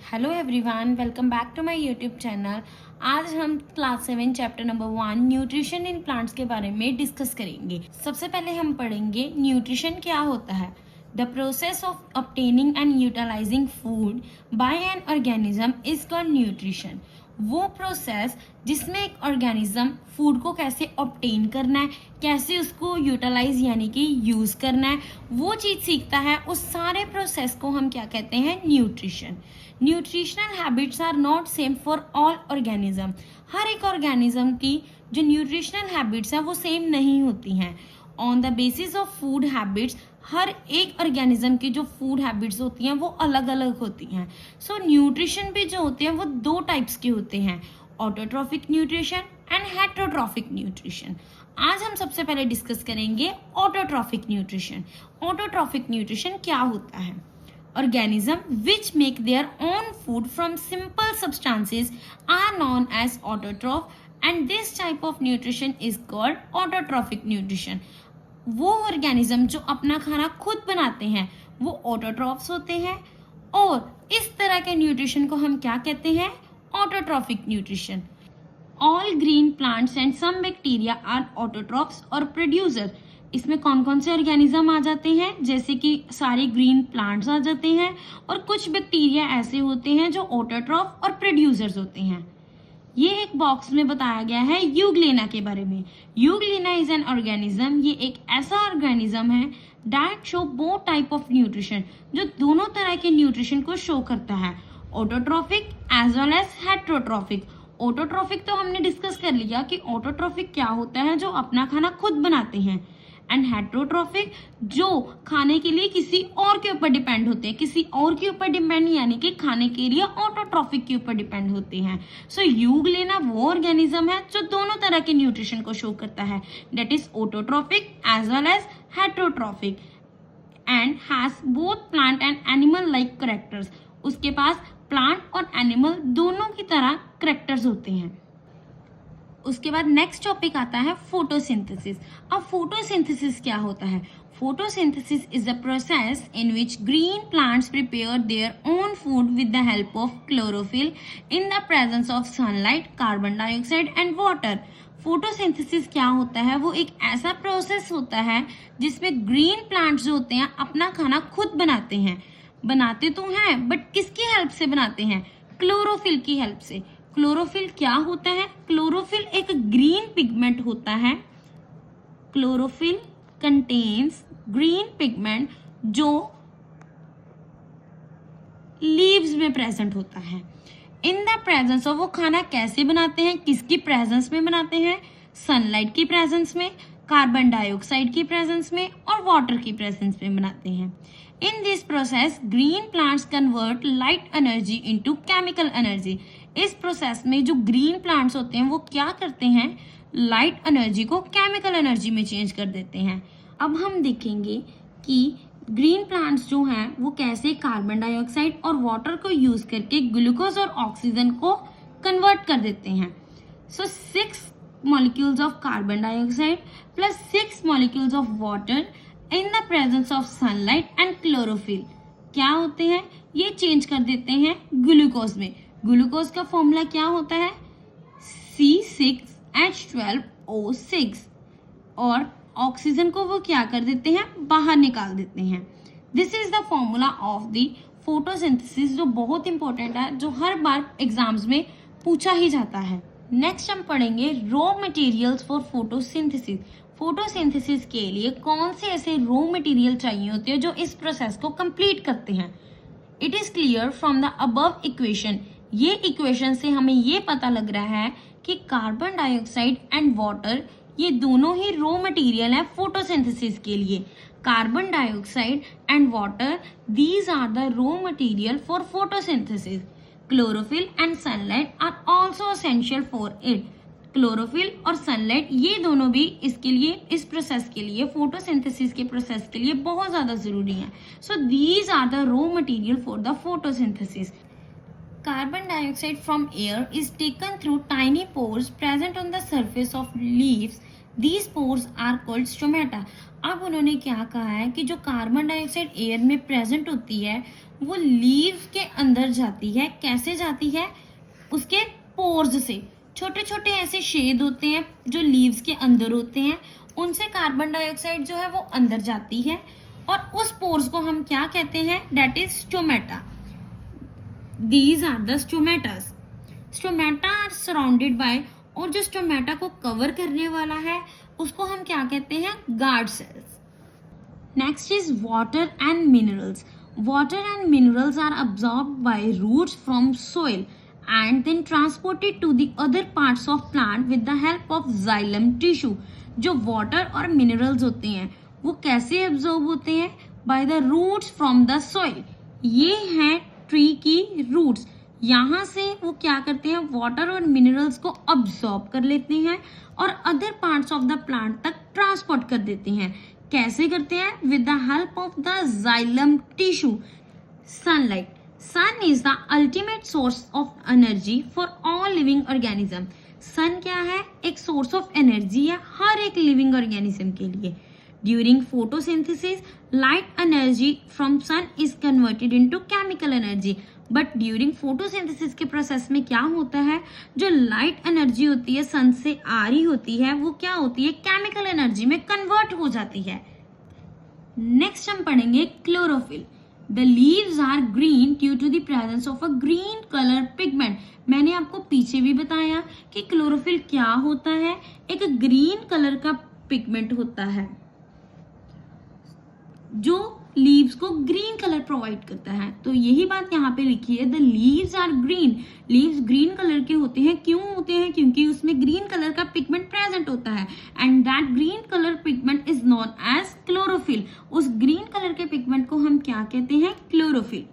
Hello everyone, welcome back to my YouTube channel. आज हम class 7 chapter number 1 nutrition in plants के बारे में डिस्कस करेंगे। सबसे पहले हम पढ़ेंगे न्यूट्रिशन क्या होता है। The process of obtaining and utilising food by an organism is called nutrition. वो प्रोसेस जिसमें एक ऑर्गेनिज्म फूड को कैसे ऑब्टेन करना है, कैसे उसको यूटिलाइज यानी कि यूज करना है, वो चीज सीखता है। उस सारे प्रोसेस को हम क्या कहते हैं? Nutrition. Nutritional habits are not same for all organism. हर एक ऑर्गेनिज्म की जो न्यूट्रिशनल हैबिट्स हैं वो सेम नहीं होती हैं। On the basis of food habits, हर एक ऑर्गेनिज्म की जो फूड हैबिट्स होती हैं वो अलग अलग होती हैं। सो न्यूट्रिशन भी जो होते हैं वो दो टाइप्स के होते हैं, autotrophic nutrition and heterotrophic nutrition. आज हम सबसे पहले डिस्कस करेंगे ऑटोट्रॉफिक न्यूट्रिशन। ऑटोट्रॉफिक न्यूट्रिशन क्या होता है? Organism which make their own food from simple substances are known as autotroph and this type of nutrition is called autotrophic nutrition. वो organism जो अपना खाना खुद बनाते हैं वो ऑटोट्रॉफ्स होते हैं और इस तरह के न्यूट्रिशन को हम क्या कहते हैं? Autotrophic nutrition. All green plants and some bacteria are autotrophs और प्रोड्यूसर। इसमें कौन कौन से ऑर्गेनिज्म आ जाते हैं? जैसे कि सारे ग्रीन प्लांट्स आ जाते हैं और कुछ बैक्टीरिया ऐसे होते हैं जो ऑटोट्रॉफ और प्रोड्यूसर्स होते हैं। ये एक बॉक्स में बताया गया है यूग्लेना के बारे में। Euglena is an organism. ये एक ऐसा ऑर्गेनिज्म है that show both type of nutrition, जो दोनों तरह के न्यूट्रिशन को शो करता है, autotrophic as well as heterotrophic. Autotrophic तो हमने डिस्कस कर लिया कि ऑटोट्रॉफिक क्या होता है, जो अपना खाना खुद बनाते हैं, एंड हेटरोट्रॉफिक जो खाने के लिए किसी और के ऊपर डिपेंड होते हैं, किसी और के ऊपर डिपेंड यानी कि खाने के लिए ऑटोट्रॉफिक के ऊपर डिपेंड होते हैं। सो यूग्लेना वो ऑर्गेनिज्म है जो दोनों तरह के न्यूट्रिशन को शो करता है, that is autotrophic as well as heterotrophic and has both plant and animal like characters. उसके पास प्लांट और एनिमल दोनों की तरह कैरेक्टर्स होते हैं। उसके बाद नेक्स्ट टॉपिक आता है फोटोसिंथेसिस। अब फोटोसिंथेसिस क्या होता है? Photosynthesis is a process in which green plants prepare their own food with the help of chlorophyll in the presence of sunlight, carbon dioxide and water. Photosynthesis क्या होता है? वो एक ऐसा प्रोसेस होता है जिसमें ग्रीन प्लांट्स जो होते हैं अपना खाना खुद बनाते हैं। बनाते तो हैं बट किसकी हेल्प से बनाते हैं? क्लोरोफिल की हेल्प से। क्लोरोफिल क्या होता है? क्लोरोफिल एक ग्रीन पिगमेंट होता है। क्लोरोफिल कंटेन्स ग्रीन पिगमेंट जो लीव्स में प्रेजेंट होता है। इन द प्रेजेंस ऑफ, वो खाना कैसे बनाते हैं, किसकी प्रेजेंस में बनाते हैं? सनलाइट की प्रेजेंस में, कार्बन डाइऑक्साइड की प्रेजेंस में और वाटर की प्रेजेंस में बनाते हैं। In this process green plants convert light energy into chemical energy. इस प्रोसेस में जो ग्रीन प्लांट्स होते हैं वो क्या करते हैं? लाइट एनर्जी को केमिकल एनर्जी में चेंज कर देते हैं। अब हम देखेंगे कि ग्रीन प्लांट्स जो हैं वो कैसे कार्बन डाइऑक्साइड और वाटर को यूज करके ग्लूकोज और ऑक्सीजन को कन्वर्ट कर देते हैं। सो 6 molecules of carbon dioxide plus 6 molecules of water in the presence of sunlight and chlorophyll क्या होते हैं? ये चेंज कर देते हैं ग्लूकोज में। ग्लूकोज का फॉर्मूला क्या होता है? C6H12O6 और ऑक्सीजन को वो क्या कर देते हैं? बाहर निकाल देते हैं। This is the formula of the photosynthesis, जो बहुत इंपॉर्टेंट है, जो हर बार एग्जाम्स में पूछा ही जाता है। नेक्स्ट हम पढ़ेंगे raw materials for photosynthesis. Photosynthesis के लिए कौन से ऐसे रॉ मटेरियल चाहिए होते हैं जो इस प्रोसेस को कंप्लीट करते हैं? It is clear from the above equation. ये इक्वेशन से हमें ये पता लग रहा है कि कार्बन डाइऑक्साइड एंड वाटर ये दोनों ही रॉ मटेरियल है फोटोसिंथेसिस के लिए। Carbon dioxide and water, these are the raw material for photosynthesis. Chlorophyll and sunlight are also essential for it. Chlorophyll और सनलाइट ये दोनों भी इसके लिए, इस प्रोसेस के लिए, फोटोसिंथेसिस के प्रोसेस के लिए बहुत ज्यादा जरूरी है। So these are the raw material for the photosynthesis. Carbon dioxide from air is taken through tiny pores present on the surface of leaves. These pores are called stomata. अब उन्होंने क्या कहा है कि जो कार्बन डाइऑक्साइड एयर में present होती है वो लीव्स के अंदर जाती है। कैसे जाती है? उसके पोर्स से। छोटे छोटे ऐसे छेद होते हैं जो लीव्स के अंदर होते हैं, उनसे कार्बन डाइऑक्साइड जो है वो अंदर जाती है और उस पोर्स को हम क्या कहते हैं? That is stomata. These are the stomatas. Stomata are surrounded by, और जो स्टोमेटा को कवर करने वाला है उसको हम क्या कहते हैं? Guard cells. Next is water and minerals. Water and minerals are absorbed by roots from soil and then transported to the other parts of plant with the help of xylem tissue। जो water और minerals होते हैं वो कैसे absorb होते हैं? By the roots from the soil. ये हैं ट्री की रूट्स। यहाँ से वो क्या करते हैं? वाटर और मिनरल्स को अब्सॉर्ब कर लेते हैं और other parts of the plant तक ट्रांसपोर्ट कर देते हैं। कैसे करते हैं? With the help of the xylem tissue. Sunlight. Sun is the ultimate source of energy for all living organism. Sun क्या है? एक सोर्स ऑफ एनर्जी है हर एक लिविंग ऑर्गेनिज्म के लिए। During photosynthesis light energy from sun is converted into chemical energy. But during photosynthesis के process में क्या होता है? जो लाइट एनर्जी होती है सन से आ रही होती है वो क्या होती है? केमिकल एनर्जी में कन्वर्ट हो जाती है। नेक्स्ट हम पढ़ेंगे chlorophyll. The leaves are green due to the presence of a green colour pigment. मैंने आपको पीछे भी बताया कि क्लोरोफिल क्या होता है? एक ग्रीन कलर का पिगमेंट होता है जो लीव्स को ग्रीन कलर प्रोवाइड करता है। तो यही बात यहाँ पे लिखी है, the leaves are green. Leaves green colour के होते हैं। क्यों होते हैं? क्योंकि उसमें ग्रीन कलर का पिगमेंट प्रेजेंट होता है and that green colour pigment is known as chlorophyll. उस ग्रीन कलर के पिगमेंट को हम क्या कहते हैं? Chlorophyll.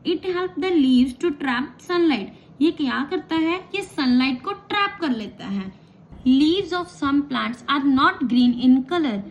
It help the leaves to trap sunlight. ये क्या करता है? ये सनलाइट को ट्रैप कर लेता है। Leaves of some plants are not green in colour.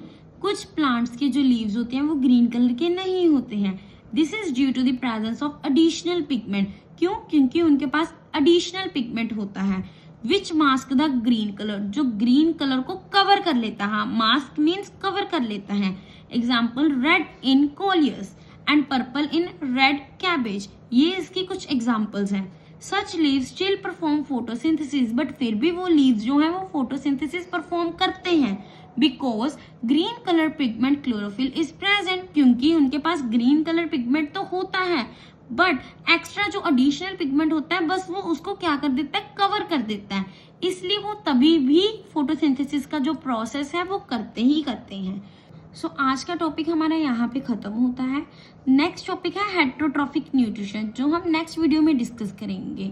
कुछ प्लांट्स के जो लीव्स होते हैं वो ग्रीन कलर के नहीं होते हैं। This is due to the presence of additional pigment. क्यों? क्योंकि उनके पास एडिशनल पिगमेंट होता है which mask the green colour, जो ग्रीन कलर को कवर कर लेता है। मास्क मीन्स कवर कर लेता है। Example red in coleus and purple in red cabbage. ये इसकी कुछ एग्जाम्पल्स हैं। Such leaves still perform photosynthesis, but फिर भी वो लीव्स जो है वो फोटोसिंथेसिस परफॉर्म करते हैं because green colour pigment chlorophyll is present. क्योंकि उनके पास ग्रीन कलर पिगमेंट तो होता है बट एक्स्ट्रा जो एडिशनल पिगमेंट होता है बस वो उसको क्या कर देता है? कवर कर देता है। इसलिए वो तभी भी फोटोसिंथेसिस का जो प्रोसेस है वो करते ही करते हैं। सो आज का टॉपिक हमारा यहाँ पे खत्म होता है। नेक्स्ट टॉपिक है हेटेरोट्रॉफिक न्यूट्रिशन, जो हम नेक्स्ट वीडियो में डिस्कस करेंगे।